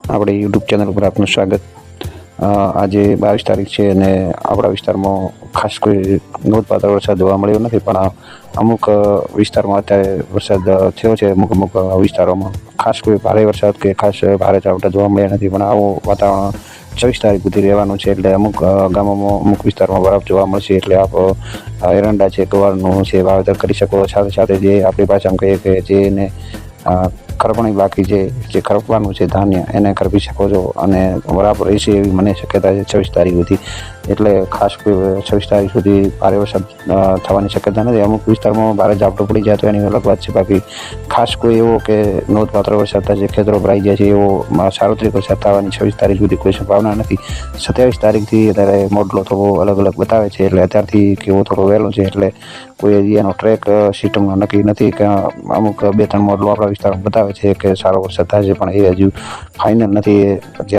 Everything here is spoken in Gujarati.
આપણે યુટ્યુબ ચેનલ ઉપર આપનું સ્વાગત। આજે 22 તારીખ છે અને આપણા વિસ્તારમાં ખાસ કોઈ નોંધપાત્ર વરસાદ જોવા મળ્યો નથી, પણ અમુક વિસ્તારમાં અત્યારે વરસાદ થયો છે। અમુક વિસ્તારોમાં ખાસ કોઈ ભારે વરસાદ કે ખાસ ભારે ઝાપટા જોવા મળ્યા નથી, પણ આવું વાતાવરણ 24 તારીખ સુધી રહેવાનું છે। એટલે અમુક ગામોમાં અમુક વિસ્તારમાં બરફ જોવા મળશે। એટલે આપ એરંડા છે, ગવારનું છે વાવેતર કરી શકો। સાથે સાથે જે આપણી ભાષામાં કહીએ કે જેને ખરપણી બાકી છે, જે ખરપવાનું છે ધાન્ય, એને ખરપી શકો છો અને બરાબર રહેશે એવી મને શક્યતા છે 26 તારીખ સુધી। એટલે ખાસ કોઈ 26 તારીખ સુધી ભારે વરસાદ થવાની શક્યતા નથી। અમુક વિસ્તારમાં ભારે ઝાપટું પડી જાય તો એની અલગ વાત છે, બાકી ખાસ કોઈ એવો કે નોંધપાત્ર વરસાદ થશે, ખેતરો ભરાઈ જાય છે એવો સાર્વત્રિક વરસાદ થવાની 26 તારીખ સુધી કોઈ સંભાવના નથી। 27 તારીખથી અત્યારે મોડલો થોડો અલગ અલગ બતાવે છે, એટલે અત્યારથી કેવો થોડો વહેલો છે, એટલે કોઈ હજી એનો ટ્રેક સિસ્ટમનો નક્કી નથી કે અમુક 2-3 મોડલો આપણા વિસ્તારમાં બતાવે છે કે સારો વરસાદ થશે, પણ એ હજુ ફાઇનલ નથી।